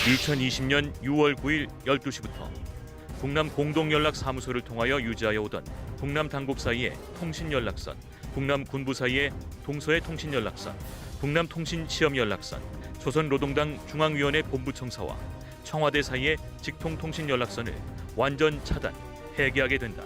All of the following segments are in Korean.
2020년 6월 9일 12시부터 북남 공동연락사무소를 통하여 유지하여 오던 북남 당국 사이의 통신연락선, 북남 군부 사이의 동서해 통신연락선, 북남 통신시험연락선, 조선노동당 중앙위원회 본부청사와 청와대 사이의 직통통신연락선을 완전 차단, 폐기하게 된다.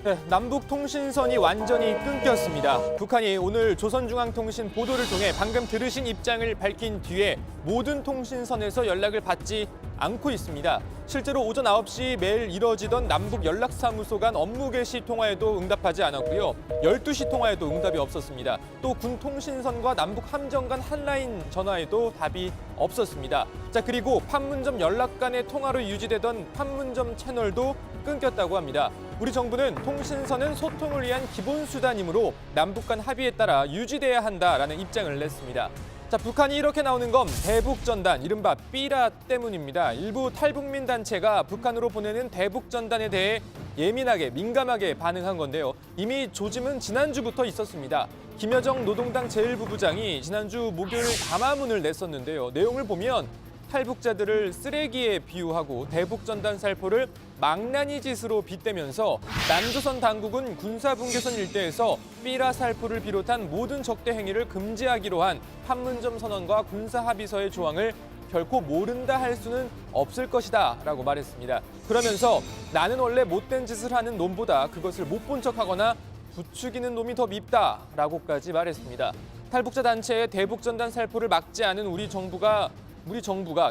네, 남북 통신선이 완전히 끊겼습니다. 북한이 오늘 조선중앙통신 보도를 통해 방금 들으신 입장을 밝힌 뒤에 모든 통신선에서 연락을 받지 않고 있습니다. 실제로 오전 9시 매일 이뤄지던 남북 연락사무소 간 업무 개시 통화에도 응답하지 않았고요. 12시 통화에도 응답이 없었습니다. 또 군 통신선과 남북 함정 간 한라인 전화에도 답이 없었습니다. 자, 그리고 판문점 연락 간의 통화로 유지되던 판문점 채널도 끊겼다고 합니다. 우리 정부는 통신선은 소통을 위한 기본 수단이므로 남북 간 합의에 따라 유지돼야 한다라는 입장을 냈습니다. 자, 북한이 이렇게 나오는 건 대북전단, 이른바 삐라 때문입니다. 일부 탈북민 단체가 북한으로 보내는 대북전단에 대해 예민하게, 민감하게 반응한 건데요. 이미 조짐은 지난주부터 있었습니다. 김여정 노동당 제1부부장이 지난주 목요일 담화문을 냈었는데요. 내용을 보면 탈북자들을 쓰레기에 비유하고 대북전단 살포를 망나니 짓으로 빗대면서 남조선 당국은 군사분계선 일대에서 삐라 살포를 비롯한 모든 적대 행위를 금지하기로 한 판문점 선언과 군사합의서의 조항을 결코 모른다 할 수는 없을 것이다 라고 말했습니다. 그러면서 나는 원래 못된 짓을 하는 놈보다 그것을 못 본 척하거나 부추기는 놈이 더 밉다 라고까지 말했습니다. 탈북자 단체의 대북전단 살포를 막지 않은 우리 정부가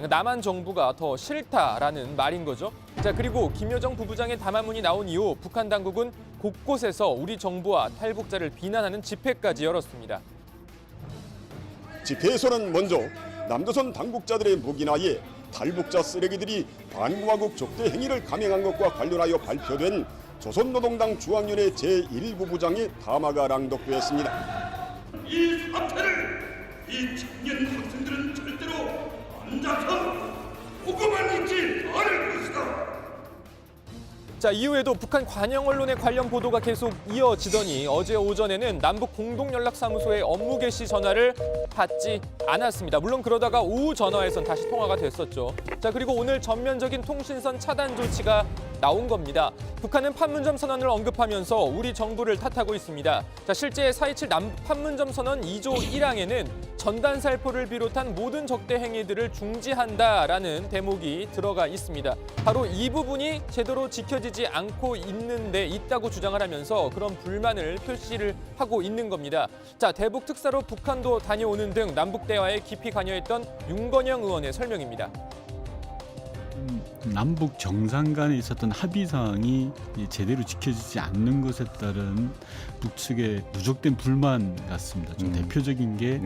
남한 정부가 더 싫다라는 말인 거죠. 자, 그리고 김여정 부부장의 담화문이 나온 이후 북한 당국은 곳곳에서 우리 정부와 탈북자를 비난하는 집회까지 열었습니다. 집회에서는 먼저 남조선 당국자들의 묵인하에 탈북자 쓰레기들이 반공화국 적대 행위를 감행한 것과 관련하여 발표된 조선노동당 중앙위원회 제1부부장의 담화가 낭독되었습니다. 이 사태를 이 청년 학생들은 절대로 앉아서 보고만 있지 않을 것이다. 자, 이후에도 북한 관영 언론의 관련 보도가 계속 이어지더니 어제 오전에는 남북 공동연락사무소의 업무 개시 전화를 받지 않았습니다. 물론 그러다가 오후 전화에선 다시 통화가 됐었죠. 자, 그리고 오늘 전면적인 통신선 차단 조치가 나온 겁니다. 북한은 판문점 선언을 언급하면서 우리 정부를 탓하고 있습니다. 자, 실제 4.27 판문점 선언 2조 1항에는 전단 살포를 비롯한 모든 적대 행위들을 중지한다라는 대목이 들어가 있습니다. 바로 이 부분이 제대로 지켜지지 않고 있다고 주장을 하면서 그런 불만을 표시를 하고 있는 겁니다. 자, 대북 특사로 북한도 다녀오는 등 남북 대화에 깊이 관여했던 윤건영 의원의 설명입니다. 남북 정상 간에 있었던 합의 사항이 제대로 지켜지지 않는 것에 따른 북측의 누적된 불만 같습니다. 좀 대표적인 게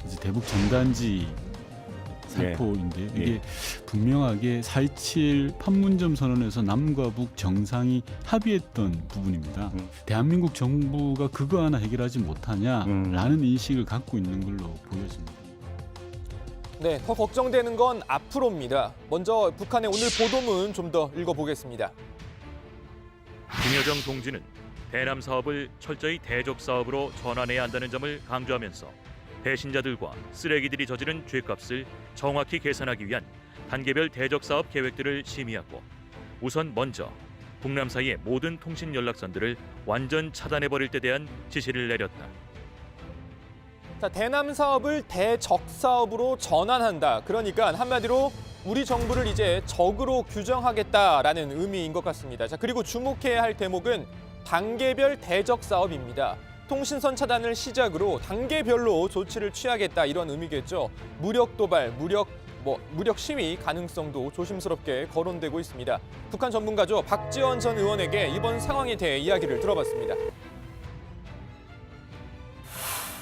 이제 대북 전단지 살포인데 이게 분명하게 4.27 판문점 선언에서 남과 북 정상이 합의했던 부분입니다. 대한민국 정부가 그거 하나 해결하지 못하냐라는 인식을 갖고 있는 걸로 보여집니다. 네, 더 걱정되는 건 앞으로입니다. 먼저 북한의 오늘 보도문 좀 더 읽어보겠습니다. 김여정 동지는 대남 사업을 철저히 대적 사업으로 전환해야 한다는 점을 강조하면서 배신자들과 쓰레기들이 저지른 죄값을 정확히 계산하기 위한 단계별 대적 사업 계획들을 심의하고 우선 먼저 북남 사이의 모든 통신 연락선들을 완전 차단해버릴 데 대한 지시를 내렸다. 자, 대남 사업을 대적 사업으로 전환한다. 그러니까 한마디로 우리 정부를 이제 적으로 규정하겠다라는 의미인 것 같습니다. 자, 그리고 주목해야 할 대목은 단계별 대적 사업입니다. 통신선 차단을 시작으로 단계별로 조치를 취하겠다 이런 의미겠죠. 무력 도발, 무력 시위 가능성도 조심스럽게 거론되고 있습니다. 북한 전문가죠. 박지원 전 의원에게 이번 상황에 대해 이야기를 들어봤습니다.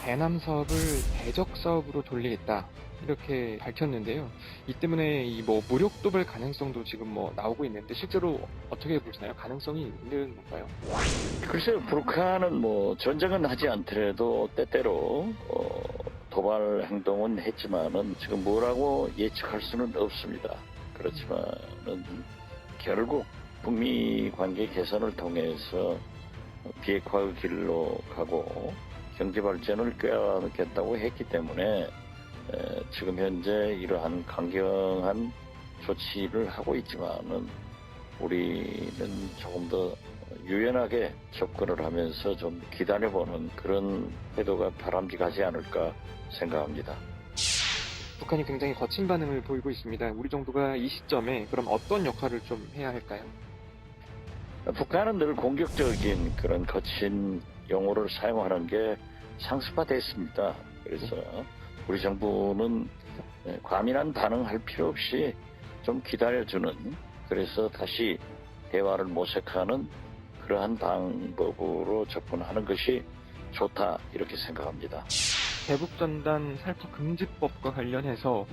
대남 사업을 대적 사업으로 돌리겠다 이렇게 밝혔는데요. 이 때문에 무력 도발 가능성도 지금 나오고 있는데 실제로 어떻게 보시나요? 가능성이 있는 건가요? 글쎄요, 북한은 전쟁은 하지 않더라도 때때로 도발 행동은 했지만은 지금 뭐라고 예측할 수는 없습니다. 그렇지만은 결국 북미 관계 개선을 통해서 비핵화의 길로 가고 경제 발전을 꾀하겠다고 했기 때문에 지금 현재 이러한 강경한 조치를 하고 있지만은 우리는 조금 더 유연하게 접근을 하면서 좀 기다려보는 그런 태도가 바람직하지 않을까 생각합니다. 북한이 굉장히 거친 반응을 보이고 있습니다. 우리 정부가 이 시점에 그럼 어떤 역할을 좀 해야 할까요? 북한은 늘 공격적인 그런 거친 용어를 사용하는 게 상습화됐습니다. 그래서 우리 정부는 과민한 반응할 필요 없이 좀 기다려주는, 그래서 다시 대화를 모색하는 그러한 방법으로 접근하는 것이 좋다, 이렇게 생각합니다. 대북전단 살포 금지법과 관련해서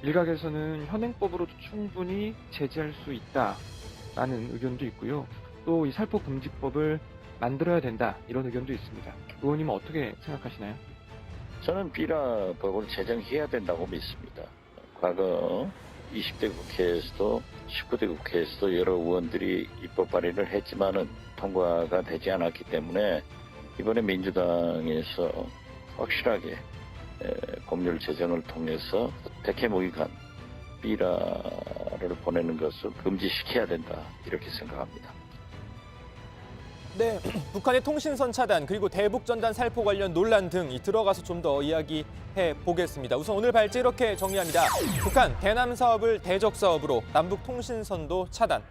일각에서는 현행법으로도 충분히 제재할 수 있다라는 의견도 있고요. 또 이 살포 금지법을 만들어야 된다, 이런 의견도 있습니다. 의원님은 어떻게 생각하시나요? 저는 비라법을 제정해야 된다고 믿습니다. 과거 20대 국회에서도 19대 국회에서도 여러 의원들이 입법 발의를 했지만은 통과가 되지 않았기 때문에 이번에 민주당에서 확실하게 법률 제정을 통해서 백해무익한 비라를 보내는 것을 금지시켜야 된다, 이렇게 생각합니다. 네, 북한의 통신선 차단 그리고 대북전단 살포 관련 논란 등 들어가서 좀 더 이야기해 보겠습니다. 우선 오늘 발제 이렇게 정리합니다. 북한 대남 사업을 대적 사업으로 남북 통신선도 차단.